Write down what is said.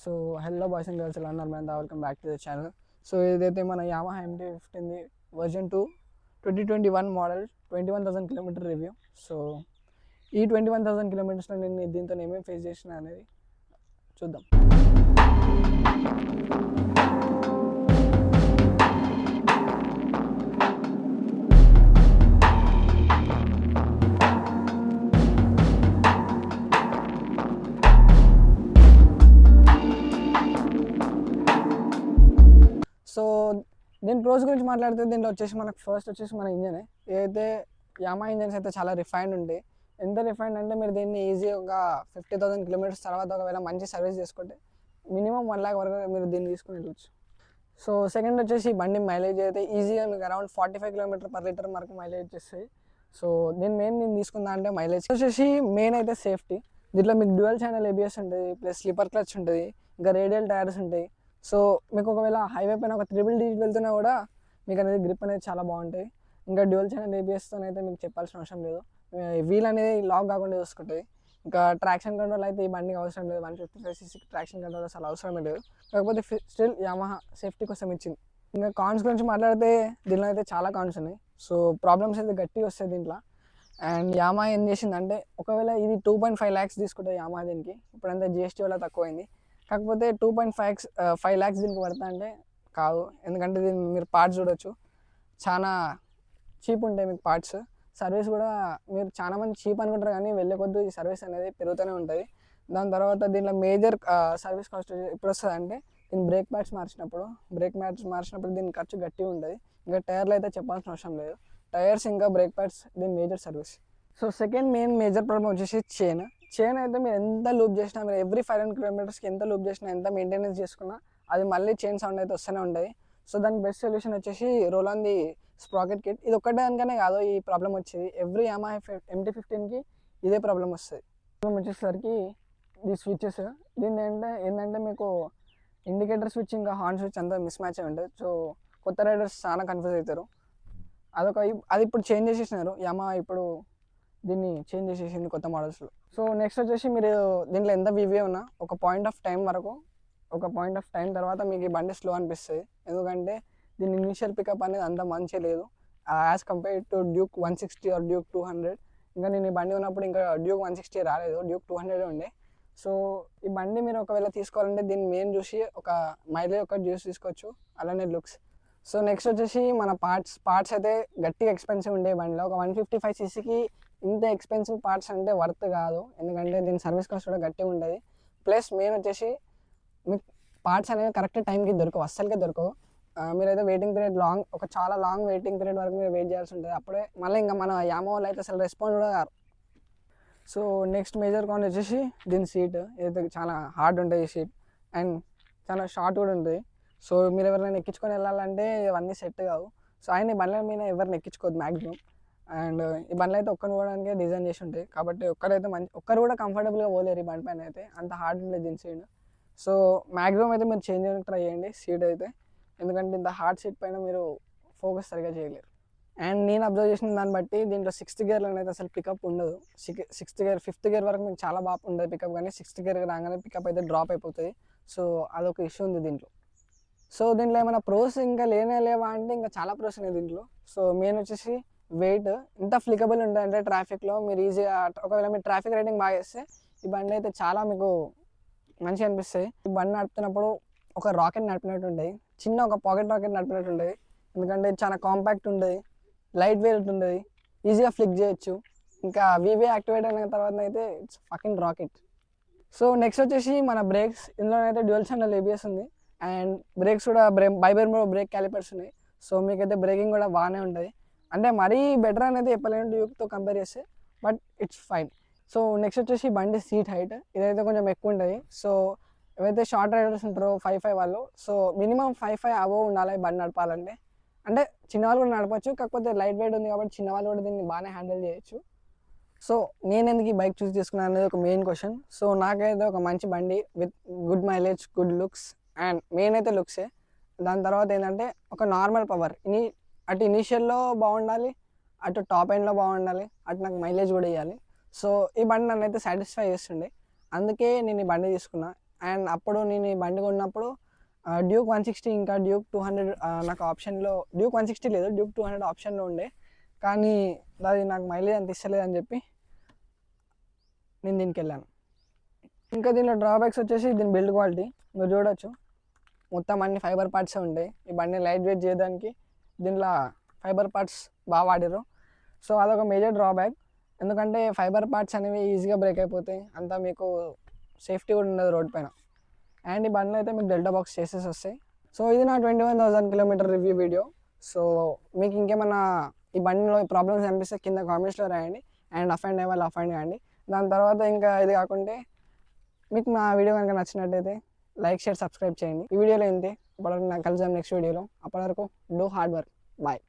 So hello boys and girls, ఎలా ఉన్నారు? మన welcome back to the channel. So ఇదైతే మన Yamaha MT-15 version 2 2021 model 21,000 kilometre review. So ఈ 21,000 కిలోమీటర్స్లో నేను దీంతో ఏమేమి ఫేస్ చేసిన అనేది చూద్దాం. సో దీని ప్రోస్ గురించి మాట్లాడితే దీంట్లో వచ్చేసి మనకు ఫస్ట్ వచ్చేసి మన ఇంజనే. ఏదైతే యామా ఇంజన్స్ అయితే చాలా రిఫైన్డ్ ఉంటాయి. ఎంత రిఫైన్డ్ అంటే మీరు దీన్ని ఈజీగా ఒక 50,000 కిలోమీటర్స్ తర్వాత ఒకవేళ మంచి సర్వీస్ చేసుకుంటే మినిమం 1 lakh వరకు మీరు దీన్ని తీసుకుని వెళ్ళచ్చు. సో సెకండ్ వచ్చేసి బండి మైలేజ్ అయితే ఈజీగా మీకు అరౌండ్ 45 km/లీటర్ వరకు మైలేజ్ వచ్చేస్తాయి. సో నేను తీసుకుందా అంటే మైలేజ్ వచ్చేసి మెయిన్ అయితే సేఫ్టీ. దీంట్లో మీకు డ్యూయల్ ఛానల్ ABS ఉంటుంది, ప్లస్ స్లీపర్ క్లచ్ ఉంటుంది, ఇంకా రేడియల్ టైర్స్ ఉంటాయి. సో మీకు ఒకవేళ హైవే పైన ఒక 3 digit వెళ్తున్నా కూడా మీకు అనేది గ్రిప్ అనేది చాలా బాగుంటుంది. ఇంకా డ్యూయల్ ఛానల్ ABSతో అయితే మీకు చెప్పాల్సిన అవసరం లేదు. వీల్ అనేది లాక్ కాకుండా చూసుకుంటుంది. ఇంకా ట్రాక్షన్ కంట్రోల్ అయితే ఈ బండికి అవసరం లేదు. 155cc ట్రాక్షన్ కంట్రోల్ అసలు అవసరమే లేదు. కాకపోతే స్టిల్ యామహా సేఫ్టీ కోసం ఇచ్చింది. ఇంకా కాన్స్ గురించి మాట్లాడితే దీనిలో అయితే చాలా కాన్స్ ఉన్నాయి. సో ప్రాబ్లమ్స్ అయితే గట్టిగా వస్తాయి దీంట్లో. అండ్ యామహా ఏం చేసిందంటే ఒకవేళ ఇది 2.5 lakhs తీసుకుంటే యామహా దీనికి ఇప్పుడంతా GST వల్ల తక్కువైంది. కాకపోతే 2.5 lakhs దీనికి పడతా అంటే కాదు. ఎందుకంటే దీన్ని మీరు పార్ట్స్ చూడొచ్చు, చాలా చీప్ ఉంటాయి మీకు పార్ట్స్. సర్వీస్ కూడా మీరు చాలా మంది చీప్ అనుకుంటారు, కానీ వెళ్ళే కొద్ది ఈ సర్వీస్ అనేది పెరుగుతూనే ఉంటుంది. దాని తర్వాత దీంట్లో మేజర్ సర్వీస్ కాస్ట్ ఎప్పుడు వస్తుంది అంటే దీని బ్రేక్ ప్యాడ్స్ మార్చినప్పుడు దీని ఖర్చు గట్టిగా ఉంటుంది. ఇంకా టైర్లు అయితే చెప్పాల్సిన అవసరం లేదు. టైర్స్ ఇంకా బ్రేక్ ప్యాడ్స్ దీని major service. So second major problem వచ్చేసి చైన్ అయితే మీరు ఎంత లూప్ చేసినా, మీరు ఎవ్రీ 500 kilometersకి ఎంత లూప్ చేసినా, ఎంత మెయింటెనెన్స్ చేసుకున్నా అది మళ్ళీ చైన్ సౌండ్ అయితే వస్తూనే ఉంటుంది. సో దానికి బెస్ట్ సొల్యూషన్ వచ్చేసి roll on the sprocket kit. ఇది ఒక్కటే దానికనే కాదు ఈ ప్రాబ్లం వచ్చేది, ఎవ్రీ యామహా MT-15కి ఇదే ప్రాబ్లం వస్తుంది. ప్రాబ్లం వచ్చేసరికి ఈ స్విచ్చెస్, దీన్ని ఏంటంటే మీకు ఇండికేటర్ స్విచ్ ఇంకా హార్న్ స్విచ్ అంతా మిస్ మ్యాచ్ అయి ఉంటుంది. సో కొత్త రైడర్స్ చాలా కన్ఫ్యూజ్ అవుతారు. అది ఇప్పుడు చేంజ్ చేసేసినారు యామహా, ఇప్పుడు దీన్ని చేంజ్ చేసేసింది కొత్త మోడల్స్లో. సో నెక్స్ట్ వచ్చేసి మీరు దీంట్లో ఎంత VVA ఉన్నా ఒక పాయింట్ ఆఫ్ టైం తర్వాత మీకు ఈ బండి స్లో అనిపిస్తుంది. ఎందుకంటే దీని ఇనిషియల్ పికప్ అనేది అంత మంచిగా లేదు as compare to Duke 160 or Duke 200. ఇంకా నేను ఈ బండి ఉన్నప్పుడు ఇంకా డ్యూక్ 160 రాలేదు, డ్యూక్ 200 ఉండే. సో ఈ బండి మీరు ఒకవేళ తీసుకోవాలంటే దీన్ని మెయిన్ చూసి ఒక మైలేజ్ ఒక జ్యూస్ తీసుకోవచ్చు, అలానే లుక్స్. సో నెక్స్ట్ వచ్చేసి మన పార్ట్స్ అయితే గట్టిగా ఎక్స్పెన్సివ్ ఉండే బండిలో. ఒక 155ccకి ఇంత ఎక్స్పెన్సివ్ పార్ట్స్ అంటే వర్త్ కాదు, ఎందుకంటే దీని సర్వీస్ కాస్ట్ కూడా గట్టిగా ఉంటుంది. ప్లస్ మెయిన్ వచ్చేసి మీకు పార్ట్స్ అనేవి కరెక్ట్ టైంకి దొరకవు, అస్సలకే దొరకవు. మీరైతే వెయిటింగ్ పీరియడ్ చాలా లాంగ్ వెయిటింగ్ పీరియడ్ వరకు మీరు వెయిట్ చేయాల్సి ఉంటుంది. అప్పుడే మళ్ళీ ఇంకా మన యామహా వాళ్ళు అయితే అసలు రెస్పాండ్ కూడా కాదు. సో నెక్స్ట్ మేజర్ కాన్ వచ్చేసి దీని సీట్. ఏదైతే చాలా హార్డ్ ఉంటుంది ఈ సీట్, అండ్ చాలా షార్ట్ కూడా ఉంటుంది. సో మీరు ఎవరైనా ఎక్కించుకొని వెళ్ళాలంటే ఇవన్నీ సెట్ కావు. సో ఆయన ఈ బండ్ల మీద ఎవరిని ఎక్కించుకోవద్దు మ్యాక్సిమం. అండ్ ఈ బండ్లు అయితే ఒక్కరిని పోవడానికి డిజైన్ చేసి ఉంటాయి, కాబట్టి ఒక్కరు కూడా కంఫర్టబుల్గా పోలేరు ఈ బండి పైన అయితే, అంత హార్డ్ ఉండేది దీని సీట్. సో మ్యాక్సిమం అయితే మీరు చేంజ్ చేయడానికి ట్రై చేయండి సీట్ అయితే, ఎందుకంటే ఇంత హార్డ్ సీట్ పైన మీరు ఫోకస్ సరిగా చేయలేరు. అండ్ నేను అబ్జర్వ్ చేసిన దాన్ని బట్టి దీంట్లో 6th gearలో అయితే అసలు పికప్ ఉండదు. 5th gear వరకు మీకు చాలా బాగా ఉండదు పికప్, కానీ 6th gear రాగానే పికప్ అయితే డ్రాప్ అయిపోతుంది. సో అదొక ఇష్యూ ఉంది దీంట్లో. సో దీంట్లో ఏమైనా ప్రోస్ ఇంకా లేవా అంటే ఇంకా చాలా ప్రోస్ ఉన్నాయి దీంట్లో. సో మెయిన్ వచ్చేసి వెయిట్ ఎంత ఫ్లికబుల్ ఉంటుంది అంటే ట్రాఫిక్లో మీరు ఈజీగా, ఒకవేళ మీరు ట్రాఫిక్ రైడింగ్ బాగా చేస్తే ఈ బండి అయితే చాలా మీకు మంచిగా అనిపిస్తాయి. ఈ బండి నడుపుతున్నప్పుడు ఒక రాకెట్ నడిపినట్టు ఉంటుంది, చిన్న ఒక పాకెట్ రాకెట్ నడిపినట్టు ఉంటుంది. ఎందుకంటే చాలా కాంపాక్ట్ ఉంటుంది, లైట్ వెయిట్ ఉంటుంది, ఈజీగా ఫ్లిక్ చేయొచ్చు. ఇంకా VVA యాక్టివేట్ అయిన తర్వాత అయితే it's fucking rocket. So next వచ్చేసి మన బ్రేక్స్. ఇందులోనైతే డ్యూయల్ ఛానల్ ABS ఉంది, అండ్ బ్రేక్స్ కూడా బైబెర్మో బ్రేక్ క్యాలిపర్స్ ఉన్నాయి. సో మీకైతే బ్రేకింగ్ కూడా బాగానే ఉంటుంది. అంటే మరీ బెటర్ అనేది చెప్పలేను డ్యూక్తో కంపేర్ చేస్తే, but it's fine. So next వచ్చేసి బండి సీట్ హైట్, ఇదైతే కొంచెం ఎక్కువ ఉంటుంది. సో ఎవరైతే షార్ట్ రైడర్స్ ఉంటారో 5'5" వాళ్ళు, సో మినిమం 5'5" అబోవ్ ఉండాలి బండి నడపాలంటే. అంటే చిన్నవాళ్ళు కూడా నడపచ్చు, కాకపోతే లైట్ వెయిట్ ఉంది కాబట్టి చిన్నవాళ్ళు కూడా దీన్ని బాగానే హ్యాండిల్ చేయొచ్చు. సో నేను ఎందుకు ఈ బైక్ చూస్ చేసుకున్నాను అనేది ఒక మెయిన్ క్వశ్చన్. సో నాకైతే ఒక మంచి బండి with good mileage, good looks, and main అయితే లుక్సే. దాని తర్వాత ఏంటంటే ఒక నార్మల్ పవర్, అటు ఇనీషియల్లో బాగుండాలి, అటు టాప్ ఎండ్లో బాగుండాలి, అటు నాకు మైలేజ్ కూడా ఇవ్వాలి. సో ఈ బండి నన్ను అయితే సాటిస్ఫై చేస్తుండే, అందుకే నేను ఈ బండి తీసుకున్నా. అండ్ అప్పుడు నేను ఈ బండి కొన్నప్పుడు డ్యూక్ 160 ఇంకా డ్యూక్ 200 నాకు ఆప్షన్లో, డ్యూక్ 160 లేదు, డ్యూక్ 200 ఆప్షన్లో ఉండే. కానీ అది నాకు మైలేజ్ అంత ఇస్తలేదు అని చెప్పి నేను దీనికి వెళ్ళాను. ఇంకా దీనిలో డ్రాబ్యాక్స్ వచ్చేసి దీని బిల్డ్ క్వాలిటీ మీరు చూడొచ్చు, మొత్తం అన్ని ఫైబర్ పార్ట్సే ఉంటాయి. ఈ బండిని లైట్ వెయిట్ చేయడానికి దీనిలో ఫైబర్ పార్ట్స్ బాగా వాడారు. సో అదొక మేజర్ డ్రాబ్యాక్, ఎందుకంటే ఫైబర్ పార్ట్స్ అనేవి ఈజీగా బ్రేక్ అయిపోతాయి, అంతా మీకు సేఫ్టీ కూడా ఉండదు రోడ్ పైన. అండ్ ఈ బండిలో అయితే మీకు డెల్టా బాక్స్ చేసేసి వస్తాయి. సో ఇది నా 21,000 కిలోమీటర్ రివ్యూ వీడియో. సో మీకు ఇంకేమన్నా ఈ బండిలో ప్రాబ్లమ్స్ అనిపిస్తే కింద కామెంట్స్లో రాయండి. అండ్ అఫెండ్ అయ్యే వాళ్ళు అఫెండ్ కాండి. దాని తర్వాత ఇంకా ఇది కాకుంటే మీకు నా వీడియో కనుక నచ్చినట్టయితే లైక్, షేర్, సబ్స్క్రైబ్ చేయండి. ఈ వీడియోలో ఏంటి, ఇప్పటివరకు నాకు కలిసాం నెక్స్ట్ వీడియోలో. అప్పటి వరకు డూ హార్డ్ వర్క్. బాయ్.